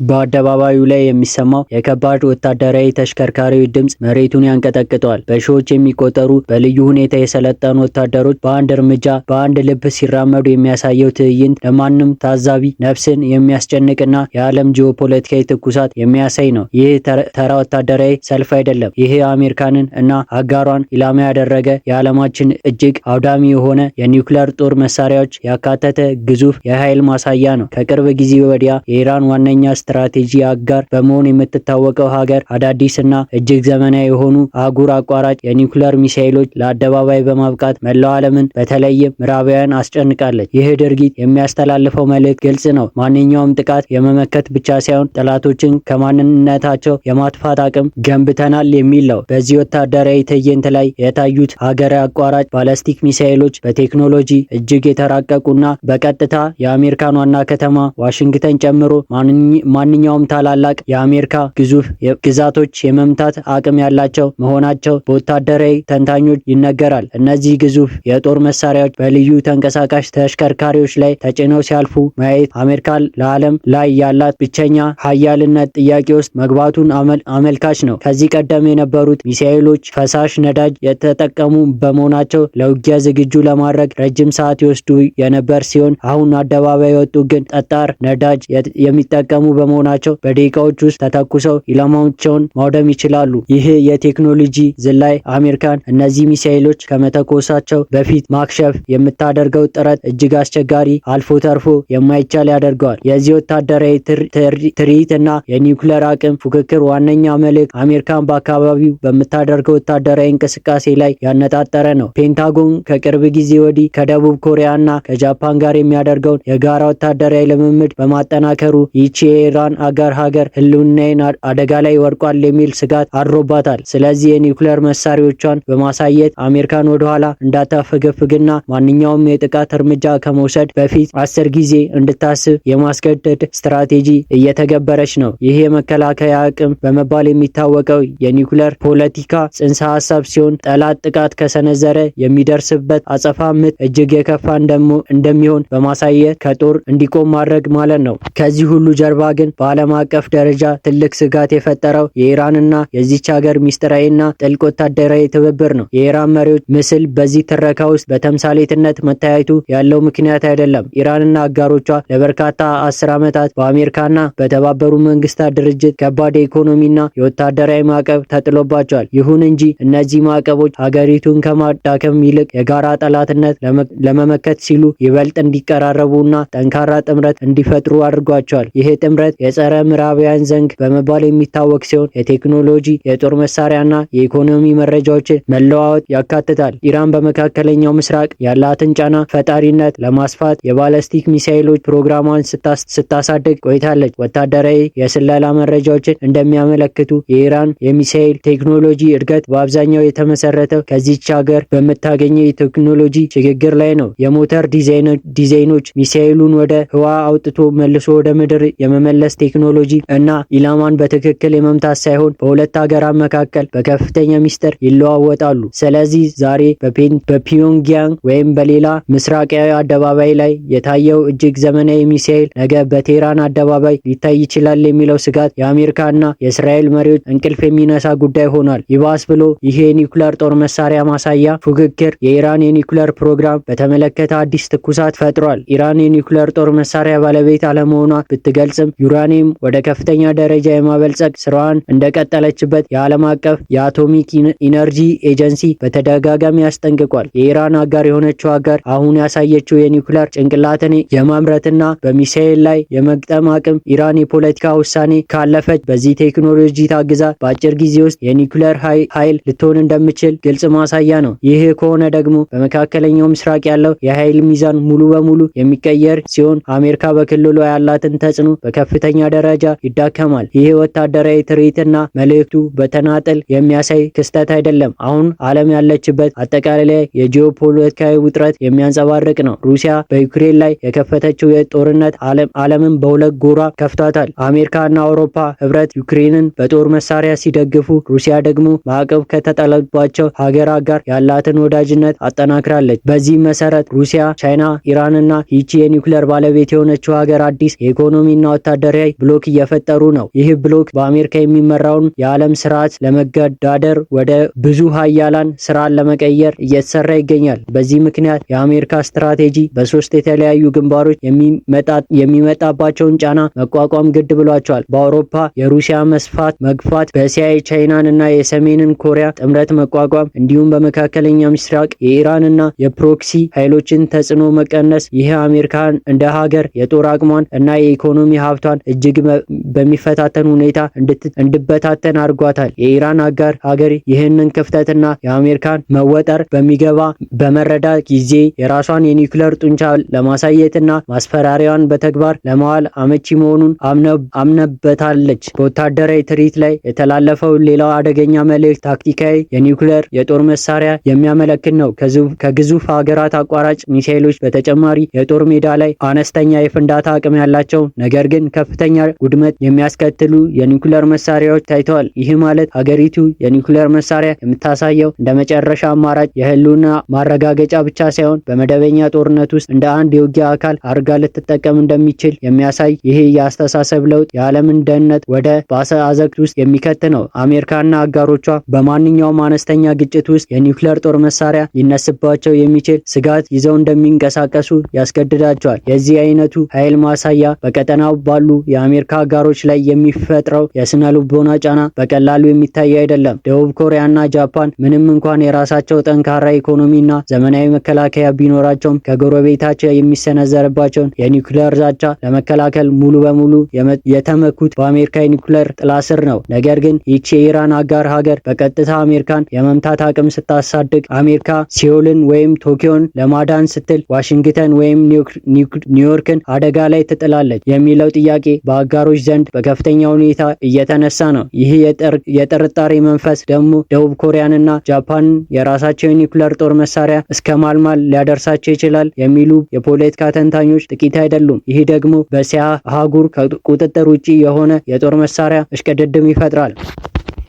በአደባባዩ ላይ የሚሰማው የከባድ ወታደራዊ ተሽከርካሪዎች ድምፅ መሬቱን ያንቀጠቅጠዋል። በሺዎች የሚቆጠሩ በልዩ ሁኔታ የሰለጠኑ ወታደሮች በአንድ እርምጃ በአንድ ልብ ሲራመዱ የሚያሳየው ትዕይንት ለማንም ታዛቢ ነፍስን የሚያስጨንቅና የዓለም ጂኦፖለቲካዊ ትኩሳት የሚያሳይ ነው። ይህ ተራ ወታደራዊ ሰልፍ አይደለም። ይህ አሜሪካንን እና አጋሯን ኢላማ ያደረገ የዓለማችን እጅግ አውዳሚ የሆነ የኒውክሌር ጦር መሳሪያዎች ያካተተ ግዙፍ የኃይል ማሳያ ነው። ከቅርብ ጊዜ ወዲያ የኢራን ዋነኛ ስትራቴጂ አጋር በመሆን የምትታወቀው ሀገር አዳዲስና እጅግ ዘመናዊ የሆኑ አህጉር አቋራጭ የኒውክሌር ሚሳኤሎች ለአደባባይ በማብቃት መላው ዓለምን በተለይም ምዕራባውያን አስጨንቃለች። ይህ ድርጊት የሚያስተላልፈው መልእክት ግልጽ ነው። ማንኛውም ጥቃት የመመከት ብቻ ሳይሆን ጠላቶችን ከማንነታቸው የማጥፋት አቅም ገንብተናል የሚል ነው። በዚህ ወታደራዊ ትዕይንት ላይ የታዩት ሀገር አቋራጭ ባላስቲክ ሚሳኤሎች በቴክኖሎጂ እጅግ የተራቀቁና በቀጥታ የአሜሪካን ዋና ከተማ ዋሽንግተን ጨምሮ ማንኛውም ታላላቅ የአሜሪካ ግዙፍ ግዛቶች የመምታት አቅም ያላቸው መሆናቸው በወታደራዊ ተንታኞች ይነገራል። እነዚህ ግዙፍ የጦር መሳሪያዎች በልዩ ተንቀሳቃሽ ተሽከርካሪዎች ላይ ተጭነው ሲያልፉ ማየት አሜሪካ ለዓለም ላይ ያላት ብቸኛ ሀያልነት ጥያቄ ውስጥ መግባቱን አመልካች ነው። ከዚህ ቀደም የነበሩት ሚሳኤሎች ፈሳሽ ነዳጅ የተጠቀሙ በመሆናቸው ለውጊያ ዝግጁ ለማድረግ ረጅም ሰዓት ይወስዱ የነበር ሲሆን አሁን አደባባይ የወጡ ግን ጠጣር ነዳጅ የሚጠቀሙ በመሆናቸው በደቂቃዎች ውስጥ ተተኩሰው ኢላማዎቻቸውን ማውደም ይችላሉ። ይህ የቴክኖሎጂ ዝላይ አሜሪካን እነዚህ ሚሳኤሎች ከመተኮሳቸው በፊት ማክሸፍ የምታደርገው ጥረት እጅግ አስቸጋሪ አልፎ ተርፎ የማይቻል ያደርገዋል። የዚህ ወታደራዊ ትርኢት እና የኒውክሌር አቅም ፉክክር ዋነኛ መልእክት አሜሪካን በአካባቢው በምታደርገው ወታደራዊ እንቅስቃሴ ላይ ያነጣጠረ ነው። ፔንታጎን ከቅርብ ጊዜ ወዲህ ከደቡብ ኮሪያ እና ከጃፓን ጋር የሚያደርገውን የጋራ ወታደራዊ ልምምድ በማጠናከሩ ይህች የኢራን አጋር ሀገር ህልውናዬን አደጋ ላይ ወድቋል የሚል ስጋት አድሮባታል። ስለዚህ የኒውክሌር መሳሪያዎቿን በማሳየት አሜሪካን ወደኋላ እንዳታፈገፍግና ማንኛውም የጥቃት እርምጃ ከመውሰድ በፊት 10 ጊዜ እንድታስብ የማስገደድ ስትራቴጂ እየተገበረች ነው። ይህ የመከላከያ አቅም በመባል የሚታወቀው የኒውክሌር ፖለቲካ ጽንሰ ሀሳብ ሲሆን ጠላት ጥቃት ከሰነዘረ የሚደርስበት አጸፋ ምት እጅግ የከፋ እንደሚሆን በማሳየት ከጦር እንዲቆም ማድረግ ማለት ነው። ከዚህ ሁሉ ጀርባ ግን በዓለም አቀፍ ደረጃ ትልቅ ስጋት የፈጠረው የኢራንና የዚች ሀገር ሚስጥራዊና ጥልቅ ወታደራዊ ትብብር ነው። የኢራን መሪዎች ምስል በዚህ ትረካ ውስጥ በተምሳሌትነት መታየቱ ያለው ምክንያት አይደለም። ኢራንና አጋሮቿ ለበርካታ 10 ዓመታት በአሜሪካና በተባበሩ መንግስታት ድርጅት ከባድ የኢኮኖሚና የወታደራዊ ማዕቀብ ተጥሎባቸዋል። ይሁን እንጂ እነዚህ ማዕቀቦች ሀገሪቱን ከማዳከም ይልቅ የጋራ ጠላትነት ለመመከት ሲሉ ይበልጥ እንዲቀራረቡና ጠንካራ ጥምረት እንዲፈጥሩ አድርጓቸዋል። ይህ ጥምረት የጸረ ምዕራባውያን ዘንግ በመባል የሚታወቅ ሲሆን የቴክኖሎጂ የጦር መሳሪያና የኢኮኖሚ መረጃዎችን መለዋወጥ ያካትታል። ኢራን በመካከለኛው ምስራቅ ያላትን ጫና ፈጣሪነት ለማስፋት የባላስቲክ ሚሳኤሎች ፕሮግራሟን ስታሳድግ ቆይታለች። ወታደራዊ የስለላ መረጃዎችን እንደሚያመለክቱ የኢራን የሚሳኤል ቴክኖሎጂ እድገት በአብዛኛው የተመሰረተው ከዚች ሀገር በምታገኘው የቴክኖሎጂ ሽግግር ላይ ነው። የሞተር ዲዛይኖች ሚሳኤሉን ወደ ህዋ አውጥቶ መልሶ ወደ ምድር የመመለስ ቴክኖሎጂ እና ኢላማን በትክክል የመምታት ሳይሆን በሁለት ሀገራት መካከል በከፍተኛ ሚስጥር ይለዋወጣሉ። ስለዚህ ዛሬ በፒዮንግያንግ ወይም በሌላ ምስራቃዊ አደባባይ ላይ የታየው እጅግ ዘመናዊ ሚሳኤል ነገ በቴህራን አደባባይ ሊታይ ይችላል የሚለው ስጋት የአሜሪካና የእስራኤል መሪዎች እንቅልፍ የሚነሳ ጉዳይ ሆኗል። ይባስ ብሎ ይህ የኒውክሌር ጦር መሳሪያ ማሳያ ፉክክር የኢራን የኒውክሌር ፕሮግራም በተመለከተ አዲስ ትኩሳት ፈጥሯል። ኢራን የኒውክሌር ጦር መሳሪያ ባለቤት አለመሆኗ ብትገልጽም ዩራኒየም ወደ ከፍተኛ ደረጃ የማበልጸግ ስራዋን እንደቀጠለችበት የዓለም አቀፍ የአቶሚክ ኢነርጂ ኤጀንሲ በተደጋጋሚ ያስጠንቅቋል። የኢራን አጋር የሆነችው ሀገር አሁን ያሳየችው የኒውክሌር ጭንቅላትን የማምረትና በሚሳኤል ላይ የመግጠም አቅም ኢራን የፖለቲካ ውሳኔ ካለፈች በዚህ ቴክኖሎጂ ታግዛ በአጭር ጊዜ ውስጥ የኒውክሌር ኃይል ልትሆን እንደምችል ግልጽ ማሳያ ነው። ይህ ከሆነ ደግሞ በመካከለኛው ምስራቅ ያለው የኃይል ሚዛን ሙሉ በሙሉ የሚቀየር ሲሆን አሜሪካ በክልሉ ያላትን ተጽዕኖ በከፍተኛ ደረጃ ይዳከማል። ይህ ወታደራዊ ትርኢትና መልእክቱ በተናጠል የሚያሳይ ክስተት አይደለም። አሁን ዓለም ያለችበት አጠቃላይ የጂኦፖለቲካዊ ውጥረት የሚያንጸባርቅ ነው። ሩሲያ በዩክሬን ላይ የከፈተችው የጦርነት ዓለምን በሁለት ጎራ ከፍቷታል። አሜሪካና አውሮፓ ህብረት ዩክሬንን በጦር መሳሪያ ሲደግፉ፣ ሩሲያ ደግሞ ማዕቀብ ከተጣለባቸው ሀገራት ጋር ያላትን ወዳጅነት አጠናክራለች። በዚህ መሰረት ሩሲያ፣ ቻይና፣ ኢራንና ይቺ የኒውክሌር ባለቤት የሆነችው ሀገር አዲስ የኢኮኖሚና ወታደራዊ ወታደራዊ ብሎክ እየፈጠሩ ነው። ይህ ብሎክ በአሜሪካ የሚመራውን የዓለም ስርዓት ለመገዳደር ወደ ብዙ ሀያላን ስራን ለመቀየር እየተሰራ ይገኛል። በዚህ ምክንያት የአሜሪካ ስትራቴጂ በሶስት የተለያዩ ግንባሮች የሚመጣባቸውን ጫና መቋቋም ግድ ብሏቸዋል። በአውሮፓ የሩሲያ መግፋት፣ በእስያ ቻይናን እና የሰሜንን ኮሪያ ጥምረት መቋቋም፣ እንዲሁም በመካከለኛ ምስራቅ የኢራንና የፕሮክሲ ኃይሎችን ተጽዕኖ መቀነስ። ይህ አሜሪካን እንደ ሀገር የጦር አቅሟን እና የኢኮኖሚ ሀብቷን እጅግ በሚፈታተን ሁኔታ እንድበታተን አድርጓታል። የኢራን አጋር ሀገር ይህንን ክፍተትና የአሜሪካን መወጠር በመረዳት ጊዜ የራሷን የኒውክሌር ጡንቻ ለማሳየትና ማስፈራሪያዋን በተግባር ለማዋል አመቺ መሆኑን አምነበታለች። በወታደራዊ ትርኢት ላይ የተላለፈው ሌላው አደገኛ መልእክት ታክቲካዊ የኒውክሌር የጦር መሳሪያ የሚያመለክት ነው። ከግዙፍ ሀገራት አቋራጭ ሚሳኤሎች በተጨማሪ የጦር ሜዳ ላይ አነስተኛ የፍንዳታ አቅም ያላቸው ነገር ግን ከፍተኛ ውድመት የሚያስከትሉ የኒውክሌር መሳሪያዎች ታይተዋል። ይህ ማለት ሀገሪቱ የኒውክሌር መሳሪያ የምታሳየው እንደ መጨረሻ አማራጭ የህልውና ማረጋገጫ ብቻ ሳይሆን በመደበኛ ጦርነት ውስጥ እንደ አንድ የውጊያ አካል አድርጋ ልትጠቀም እንደሚችል የሚያሳይ ይህ የአስተሳሰብ ለውጥ የዓለምን ደህንነት ወደ ባሰ አዘቅት ውስጥ የሚከት ነው። አሜሪካና አጋሮቿ በማንኛውም አነስተኛ ግጭት ውስጥ የኒውክሌር ጦር መሳሪያ ሊነስባቸው የሚችል ስጋት ይዘው እንደሚንቀሳቀሱ ያስገድዳቸዋል። የዚህ አይነቱ ኃይል ማሳያ በቀጠናው ባሉ የአሜሪካ አጋሮች ላይ የሚፈጥረው የስነ ልቦና ጫና በቀላሉ የሚታይ አይደለም። ደቡብ ኮሪያና ጃፓን ምንም እንኳን የራሳቸው ጠንካራ ኢኮኖሚና ዘመናዊ መከላከያ ቢኖራቸውም ከጎረቤታቸው የሚሰነዘርባቸውን የኒውክሌር ዛቻ ለመከላከል ሙሉ በሙሉ የተመኩት በአሜሪካ የኒውክሌር ጥላ ስር ነው። ነገር ግን ይህች የኢራን አጋር ሀገር በቀጥታ አሜሪካን የመምታት አቅም ስታሳድግ አሜሪካ ሲኦልን ወይም ቶኪዮን ለማዳን ስትል ዋሽንግተን ወይም ኒውዮርክን አደጋ ላይ ትጥላለች የሚለው ጥያቄ በአጋሮች ዘንድ በከፍተኛ ሁኔታ እየተነሳ ነው። ይህ የጥርጣሬ መንፈስ ደግሞ ደቡብ ኮሪያንና ጃፓንን የራሳቸው የኒውክሌር ጦር መሳሪያ እስከ ማልማል ሊያደርሳቸው ይችላል የሚሉ የፖለቲካ ተንታኞች ጥቂት አይደሉም። ይህ ደግሞ በእስያ አህጉር ከቁጥጥር ውጪ የሆነ የጦር መሳሪያ እሽቅድድም ይፈጥራል።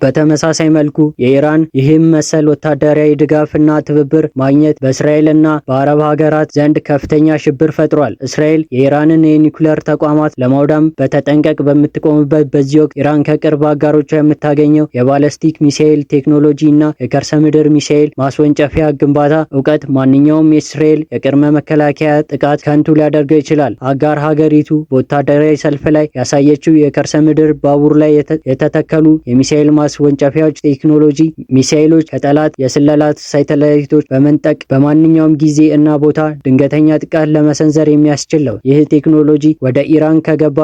በተመሳሳይ መልኩ የኢራን ይህም መሰል ወታደራዊ ድጋፍና ትብብር ማግኘት በእስራኤልና በአረብ ሀገራት ዘንድ ከፍተኛ ሽብር ፈጥሯል። እስራኤል የኢራንን የኒውክሌር ተቋማት ለማውደም በተጠንቀቅ በምትቆምበት በዚህ ወቅት ኢራን ከቅርብ አጋሮቿ የምታገኘው የባለስቲክ ሚሳኤል ቴክኖሎጂ እና የከርሰ ምድር ሚሳኤል ማስወንጨፊያ ግንባታ እውቀት ማንኛውም የእስራኤል የቅድመ መከላከያ ጥቃት ከንቱ ሊያደርገው ይችላል። አጋር ሀገሪቱ በወታደራዊ ሰልፍ ላይ ያሳየችው የከርሰ ምድር ባቡር ላይ የተተከሉ የሚሳኤል ማስወንጨፊያዎች ቴክኖሎጂ ሚሳኤሎች ከጠላት የስለላ ሳተላይቶች በመንጠቅ በማንኛውም ጊዜ እና ቦታ ድንገተኛ ጥቃት ለመሰንዘር የሚያስችል ነው። ይህ ቴክኖሎጂ ወደ ኢራን ከገባ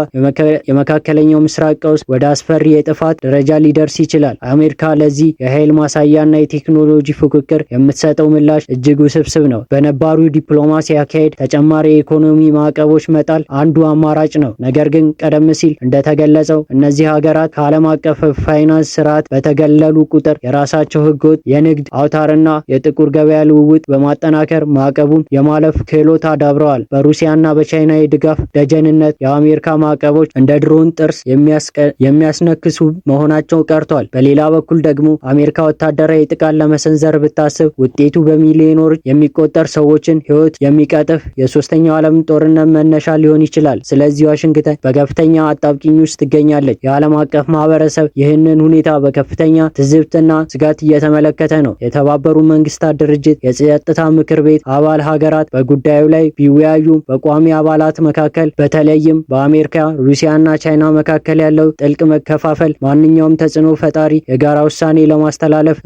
የመካከለኛው ምስራቅ ቀውስ ወደ አስፈሪ የጥፋት ደረጃ ሊደርስ ይችላል። አሜሪካ ለዚህ የኃይል ማሳያና የቴክኖሎጂ ፉክክር የምትሰጠው ምላሽ እጅግ ውስብስብ ነው። በነባሩ ዲፕሎማሲ አካሄድ ተጨማሪ የኢኮኖሚ ማዕቀቦች መጣል አንዱ አማራጭ ነው። ነገር ግን ቀደም ሲል እንደተገለጸው እነዚህ ሀገራት ከዓለም አቀፍ ፋይናንስ ስርዓት በተገለሉ ቁጥር የራሳቸው ህገወጥ የንግድ አውታርና የጥቁር ገበያ ልውውጥ በማጠናከር ማዕቀቡን የማለፍ ክህሎት አዳብረዋል። በሩሲያና በቻይና የድጋፍ ደጀንነት የአሜሪካ ማዕቀቦች እንደ ድሮን ጥርስ የሚያስነክሱ መሆናቸው ቀርቷል። በሌላ በኩል ደግሞ አሜሪካ ወታደራዊ ጥቃት ለመሰንዘር ብታስብ ውጤቱ በሚሊዮኖች የሚቆጠር ሰዎችን ህይወት የሚቀጥፍ የሶስተኛው ዓለም ጦርነት መነሻ ሊሆን ይችላል። ስለዚህ ዋሽንግተን በከፍተኛ አጣብቂኝ ውስጥ ትገኛለች። የዓለም አቀፍ ማህበረሰብ ይህንን ሁኔታ በከፍተኛ ትዝብትና ስጋት እየተመለከተ ነው። የተባበሩት መንግስታት ድርጅት የጸጥታ ምክር ቤት አባል ሀገራት በጉዳዩ ላይ ቢወያዩም በቋሚ አባላት መካከል በተለይም በአሜሪካ፣ ሩሲያና ቻይና መካከል ያለው ጥልቅ መከፋፈል ማንኛውም ተጽዕኖ ፈጣሪ የጋራ ውሳኔ ለማስተላለፍ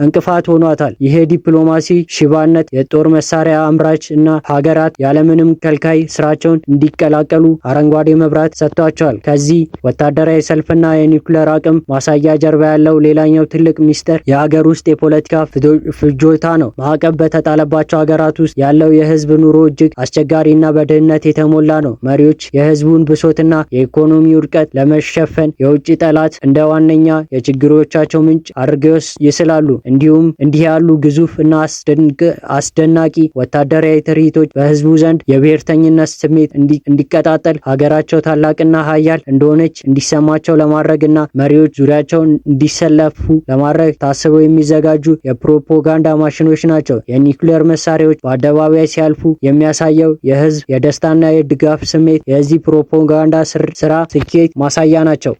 እንቅፋት ሆኗታል። ይህ ዲፕሎማሲ ሽባነት የጦር መሳሪያ አምራች እና ሀገራት ያለምንም ከልካይ ስራቸውን እንዲቀላቀሉ አረንጓዴ መብራት ሰጥቷቸዋል። ከዚህ ወታደራዊ ሰልፍና የኒውክሌር አቅም ማሳያ ጀርባ ያለው ሌላኛው ትልቅ ሚስጥር የሀገር ውስጥ የፖለቲካ ፍጆታ ነው። ማዕቀብ በተጣለባቸው ሀገራት ውስጥ ያለው የህዝብ ኑሮ እጅግ አስቸጋሪና በድህነት የተሞላ ነው። መሪዎች የህዝቡን ብሶትና የኢኮኖሚ ውድቀት ለመሸፈን የውጭ ጠላት እንደ ዋነኛ የችግሮቻቸው ምንጭ አድርገው ይስላሉ። እንዲሁም እንዲህ ያሉ ግዙፍ እና አስደናቂ ወታደራዊ ትርኢቶች በህዝቡ ዘንድ የብሔርተኝነት ስሜት እንዲቀጣጠል ሀገራቸው ታላቅና ሀያል እንደሆነች እንዲሰማቸው ለማድረግና መሪዎች ዙሪያቸውን እንዲሰለፉ ለማድረግ ታስበው የሚዘጋጁ የፕሮፓጋንዳ ማሽኖች ናቸው። የኒውክሌር መሳሪያዎች በአደባባይ ሲያልፉ የሚያሳየው የህዝብ የደስታና የድጋፍ ስሜት የዚህ ፕሮፓጋንዳ ስራ ስኬት ማሳያ ናቸው።